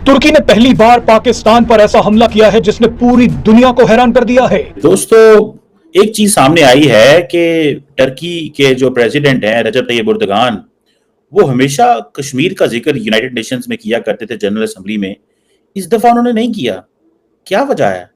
तुर्की ने पहली बार पाकिस्तान पर ऐसा हमला किया है जिसने पूरी दुनिया को हैरान कर दिया है। दोस्तों, एक चीज सामने आई है कि टर्की के जो प्रेसिडेंट हैं रजब तैयब एर्दोगान, वो हमेशा कश्मीर का जिक्र यूनाइटेड नेशंस में किया करते थे जनरल असेंबली में। इस दफा उन्होंने नहीं किया। क्या वजह है?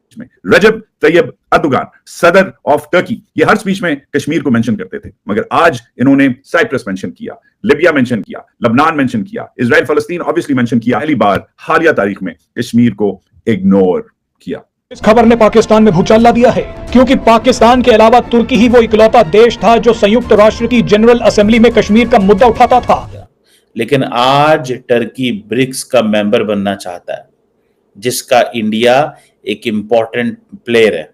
रजब तैयब एर्दोगान, सदर ऑफ टर्की, ये हर स्पीच में कश्मीर को मेंशन करते थे, मगर आज इन्होंने साइप्रस मेंशन किया, लिबिया मेंशन किया, लबनान मेंशन किया, इजराइल फलस्तीन ऑब्वियसली मेंशन किया। पहली बार हालिया तारीख में कश्मीर को इग्नोर किया। इस खबर ने पाकिस्तान में भूचाल ला दिया है, क्योंकि पाकिस्तान के अलावा तुर्की ही वो इकलौता देश था जो संयुक्त राष्ट्र की जनरल असेंबली में कश्मीर का मुद्दा उठाता था। लेकिन आज टर्की ब्रिक्स का मेंबर बनना चाहता है, जिसका इंडिया एक इंपॉर्टेंट प्लेयर है।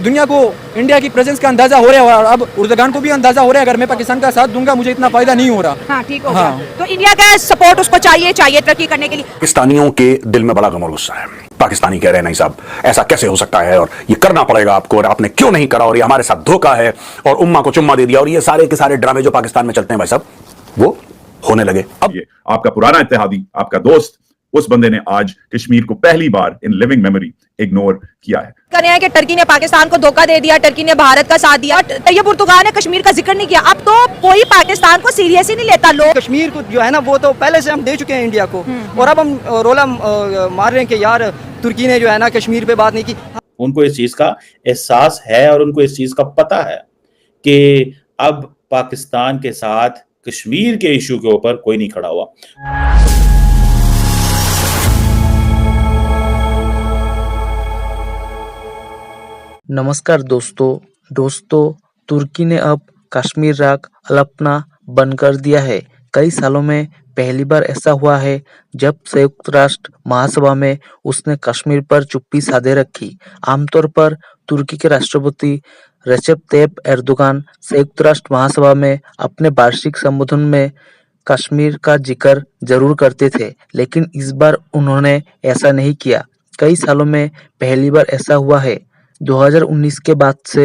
दुनिया को इंडिया की प्रेजेंस का अंदाजा हो रहा है और अब एर्दोगान को भी अंदाजा हो रहा है, अगर मैं पाकिस्तान का साथ दूंगा मुझे इतना फायदा नहीं हो रहा। हाँ, ठीक हो गया। तो इंडिया का सपोर्ट उसको चाहिए तरक्की करने के लिए। पाकिस्तानियों के दिल में बड़ा गम और गुस्सा है। पाकिस्तानी कह रहे हैं नहीं साहब, ऐसा कैसे हो सकता है और ये करना पड़ेगा आपको, और आपने क्यों नहीं करा, और ये हमारे साथ धोखा है, और उम्मा को चुम्मा दे दिया, और ये सारे के सारे ड्रामे जो पाकिस्तान में चलते हैं भाई साहब, वो होने लगे। अब ये आपका पुराना इत्तेहादी, आपका दोस्त, उस बंदे ने आज कश्मीर को पहली बार इन लिविंग मेमोरी इग्नोर किया है। कर रहे हैं कि टर्की ने पाकिस्तान को धोखा दे दिया, टर्की ने भारत का साथ दिया। तैयब एर्दोगान ने कश्मीर का जिक्र नहीं किया। अब तो कोई पाकिस्तान को सीरियस ही नहीं लेता। लोग कश्मीर को जो है ना, वो तो पहले से हम दे चुके हैं इंडिया को, और अब हम रोला मार रहे हैं कि यार तुर्की ने जो है ना कश्मीर पे बात नहीं की। उनको इस चीज का एहसास है और उनको इस चीज का पता है कि अब पाकिस्तान के साथ कश्मीर के इशू के ऊपर कोई नहीं खड़ा हुआ। नमस्कार दोस्तों, तुर्की ने अब कश्मीर राग अपना बंद कर दिया है। कई सालों में पहली बार ऐसा हुआ है जब संयुक्त राष्ट्र महासभा में उसने कश्मीर पर चुप्पी साधे रखी। आमतौर पर तुर्की के राष्ट्रपति रजब तैयब एर्दोगान संयुक्त राष्ट्र महासभा में अपने वार्षिक संबोधन में कश्मीर का जिक्र जरूर करते थे, लेकिन इस बार उन्होंने ऐसा नहीं किया। कई सालों में पहली बार ऐसा हुआ है। 2019 के बाद से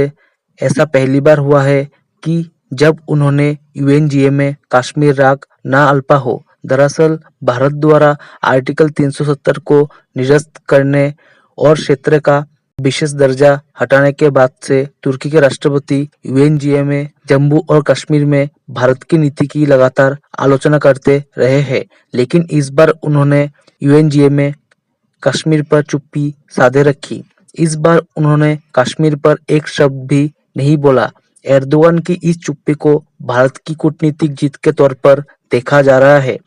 ऐसा पहली बार हुआ है कि जब उन्होंने यूएनजीए में कश्मीर राग ना अल्पा हो। दरअसल भारत द्वारा आर्टिकल 370 को निरस्त करने और क्षेत्र का विशेष दर्जा हटाने के बाद से तुर्की के राष्ट्रपति यूएनजीए में जम्मू और कश्मीर में भारत की नीति की लगातार आलोचना करते रहे हैं, लेकिन इस बार उन्होंने यूएनजीए में कश्मीर पर चुप्पी साधे रखी। इस बार उन्होंने कश्मीर पर एक शब्द भी नहीं बोला। एर्दोगान की इस चुप्पी को भारत की कूटनीतिक जीत के तौर पर देखा जा रहा है।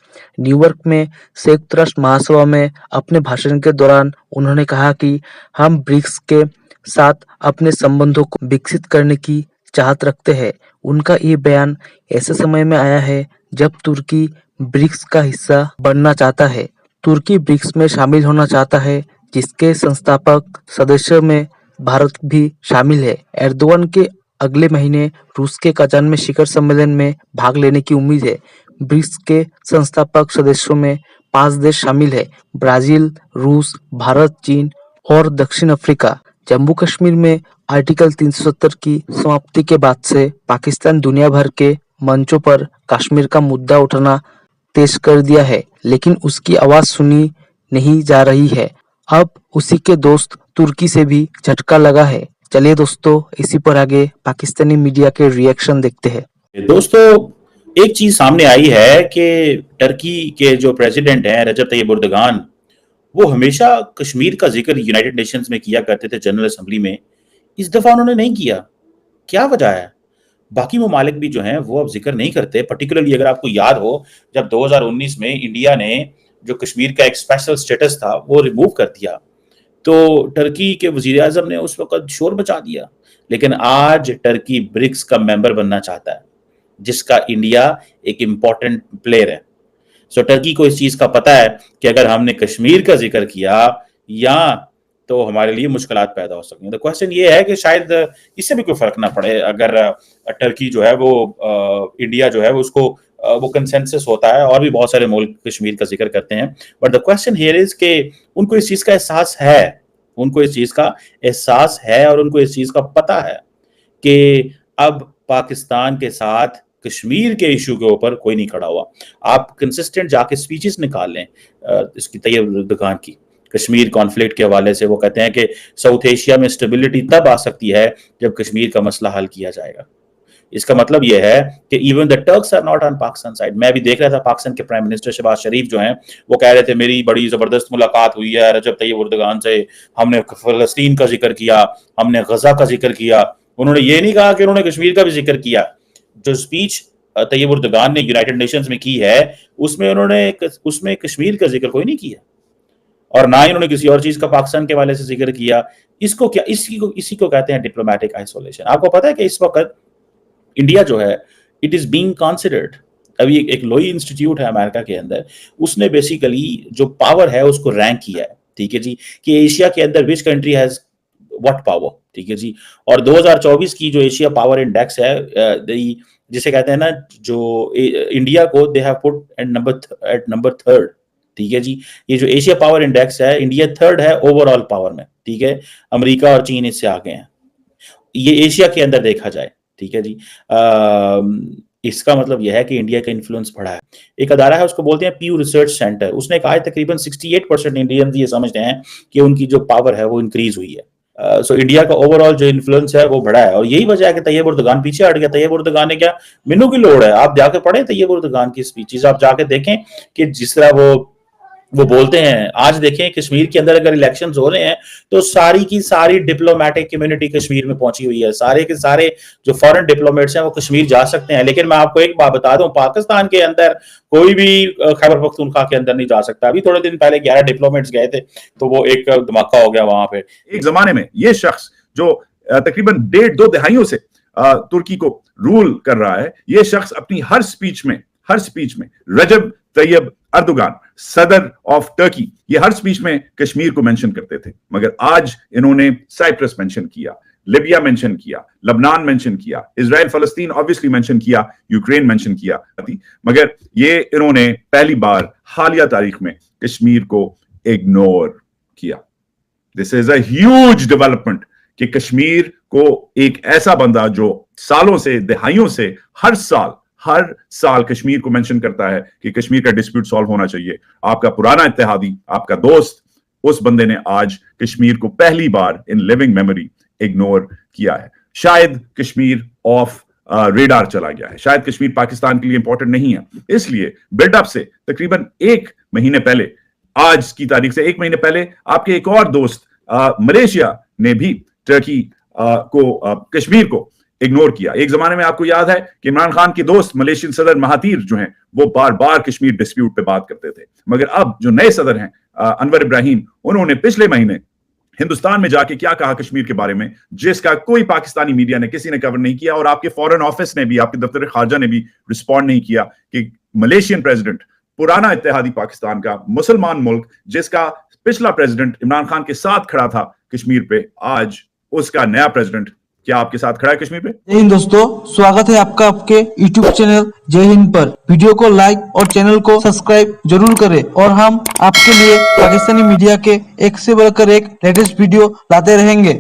न्यूयॉर्क में संयुक्त राष्ट्र महासभा में अपने भाषण के दौरान उन्होंने कहा कि हम ब्रिक्स के साथ अपने संबंधों को विकसित करने की चाहत रखते हैं। उनका ये बयान ऐसे समय में आया है जब तुर्की ब्रिक्स का हिस्सा बनना चाहता है। तुर्की ब्रिक्स में शामिल होना चाहता है, जिसके संस्थापक सदस्यों में भारत भी शामिल है। एर्दोगान के अगले महीने रूस के कजान में शिखर सम्मेलन में भाग लेने की उम्मीद है। ब्रिक्स के संस्थापक सदस्यों में 5 देश शामिल है: ब्राजील, रूस, भारत, चीन और दक्षिण अफ्रीका। जम्मू कश्मीर में आर्टिकल 370 की समाप्ति के बाद से पाकिस्तान दुनिया भर के मंचों पर कश्मीर का मुद्दा उठाना तेज कर दिया है, लेकिन उसकी आवाज सुनी नहीं जा रही है। अब उसी के दोस्त तुर्की से भी झटका लगा है। चलिए दोस्तों, इसी पर आगे पाकिस्तानी मीडिया के रिएक्शन देखते हैं। दोस्तों, एक चीज सामने आई है कि टर्की के जो प्रेसिडेंट हैं रजब तैयब एर्दोगान, वो हमेशा कश्मीर का जिक्र यूनाइटेड नेशंस में किया करते थे जनरल असेंबली में। इस दफा उन्होंने नहीं किया। क्या वजह है? बाकी ममालिक भी जो हैं वो अब जिक्र नहीं करते। पर्टिकुलरली अगर आपको याद हो, जब 2019 में इंडिया ने जो कश्मीर का एक स्पेशल स्टेटस था वो रिमूव कर दिया, तो टर्की के वजीर आजम ने उस वक्त शोर मचा दिया। लेकिन आज टर्की ब्रिक्स का मेंबर बनना चाहता है, जिसका इंडिया एक इंपॉर्टेंट प्लेयर है। सो टर्की को इस चीज का पता है कि अगर हमने कश्मीर का जिक्र किया या तो हमारे लिए मुश्किलात पैदा हो सकती हैं। तो क्वेश्चन ये है कि शायद इससे भी कोई फर्क ना पड़े अगर टर्की जो है वो इंडिया जो है वो उसको वो कंसेंसस होता है, और भी बहुत सारे मुल्क कश्मीर का जिक्र करते हैं। But the question here is कि उनको इस चीज का एहसास है, उनको इस चीज का एहसास है और उनको इस चीज का पता है कि अब पाकिस्तान के साथ कश्मीर के इशू के ऊपर कोई नहीं खड़ा हुआ। आप कंसिस्टेंट जाके स्पीचेस निकाल लें इसकी तैयब एर्दोगान की कश्मीर कॉन्फ्लिक्ट के हवाले से। वो कहते हैं कि साउथ एशिया में स्टेबिलिटी तब आ सकती है जब कश्मीर का मसला हल किया जाएगा। इसका मतलब यह है कि even the Turks are not on Pakistan side. मैं भी देख रहा था पाकिस्तान के प्राइम मिनिस्टर शहबाज शरीफ जो हैं वो कह रहे थे मेरी बड़ी जबरदस्त मुलाकात हुई है रजब तैयब एर्दोगान से, हमने फलस्तीन का जिक्र किया, हमने गजा का जिक्र किया। उन्होंने ये नहीं कहा कि उन्होंने कश्मीर का भी जिक्र किया। जो स्पीच तैयब एर्दोगान ने यूनाइटेड नेशंस में की है उसमें कश्मीर का जिक्र कोई नहीं किया और ना ही उन्होंने किसी और चीज का पाकिस्तान के वाले से जिक्र किया। इसको क्या इसी को कहते हैं डिप्लोमेटिक आइसोलेशन। आपको पता है कि इस वक्त इंडिया जो है इट इज बीइंग कंसिडर्ड। अभी एक लोई इंस्टीट्यूट है अमेरिका के अंदर, उसने बेसिकली जो पावर है उसको रैंक किया है, ठीक है जी, कि एशिया के अंदर which country has what power, ठीक है जी। और 2024 की जो एशिया पावर इंडेक्स है जिसे कहते हैं ना, जो इंडिया को they have put at number 3, ठीक है जी। ये जो एशिया पावर इंडेक्स है, इंडिया 3rd है ओवरऑल पावर में, ठीक है। अमेरिका और चीन इससे आगे हैं, ये एशिया के अंदर देखा जाए, ठीक है जी। इसका मतलब यह है कि इंडिया का इन्फ्लुएंस बढ़ा है। एक अदारा है उसको बोलते हैं प्यू रिसर्च सेंटर, उसने कहा है तकरीबन 68% इंडियंस ये समझते हैं कि उनकी जो पावर है वो इंक्रीज हुई है। सो इंडिया का ओवरऑल जो इन्फ्लुएंस है वो बढ़ा है और यही वजह है कि तैयब एर्दोगान पीछे हट गया। तैयब एर्दोगान ने क्या, मिनू की लोड़ है, आप जाके पढ़ें तैयब एर्दोगान की स्पीचेस, आप जाके देखें कि जिस तरह वो बोलते हैं। आज देखें कश्मीर के अंदर अगर इलेक्शंस हो रहे हैं तो सारी की सारी डिप्लोमेटिक कम्युनिटी कश्मीर में पहुंची हुई है, सारे के सारे जो फॉरेन डिप्लोमेट्स हैं वो कश्मीर जा सकते हैं। लेकिन मैं आपको एक बात बता दूं, पाकिस्तान के अंदर कोई भी खैबर पख्तूनख्वा के अंदर नहीं जा सकता। अभी थोड़े दिन पहले 11 डिप्लोमेट्स गए थे तो वो एक धमाका हो गया वहां पे। एक जमाने में ये शख्स जो तकरीबन 1.5-2 दहाइयों से तुर्की को रूल कर रहा है, ये शख्स अपनी हर स्पीच में रजब तैयब एर्दोगान सदर ऑफ टर्की, ये हर स्पीच में कश्मीर को मेंशन करते थे। मगर आज इन्होंने साइप्रस मेंशन किया, लिबिया मेंशन किया, लबनान मेंशन किया, इजराइल फलस्तीन ऑब्वियसली मेंशन किया, यूक्रेन मेंशन किया, मगर ये इन्होंने पहली बार हालिया तारीख में कश्मीर को इग्नोर किया। This is a huge development कि कश्मीर को एक ऐसा बंदा जो सालों से दहाइयों से हर साल कश्मीर को मेंशन करता है कि कश्मीर का डिस्प्यूट सॉल्व होना चाहिए, आपका पुराना इत्तेहादी, आपका दोस्त, उस बंदे ने आज कश्मीर को पहली बार इन लिविंग मेमोरी इग्नोर किया है। शायद कश्मीर ऑफ रेडार चला गया है, शायद कश्मीर पाकिस्तान के लिए इंपॉर्टेंट नहीं है। इसलिए बिल्डअप से तकरीबन 1 महीने पहले, आज की तारीख से 1 महीने पहले, आपके एक और दोस्त मलेशिया ने भी टर्की को कश्मीर को इग्नोर किया। एक जमाने में आपको याद है कि इमरान खान के दोस्त मलेशियन सदर महातीर जो हैं वो बार बार कश्मीर डिस्प्यूट पे बात करते थे। मगर अब जो नए सदर हैं अनवर इब्राहिम, उन्होंने पिछले महीने हिंदुस्तान में जाके क्या कहा कश्मीर के बारे में, जिसका कोई पाकिस्तानी मीडिया ने किसी ने कवर नहीं किया और आपके फॉरेन ऑफिस ने भी, आपके दफ्तर खारजा ने भी रिस्पॉन्ड नहीं किया कि मलेशियन प्रेसिडेंट, पुराना इत्तेहादी पाकिस्तान का मुसलमान मुल्क जिसका पिछला प्रेसिडेंट इमरान खान के साथ खड़ा था कश्मीर पे, आज उसका नया प्रेसिडेंट क्या आपके साथ खड़ा है कश्मीर पे? जय हिंद दोस्तों, स्वागत है आपका आपके YouTube चैनल जय हिंद पर। वीडियो को लाइक और चैनल को सब्सक्राइब जरूर करें और हम आपके लिए पाकिस्तानी मीडिया के एक से बढ़कर एक लेटेस्ट वीडियो लाते रहेंगे।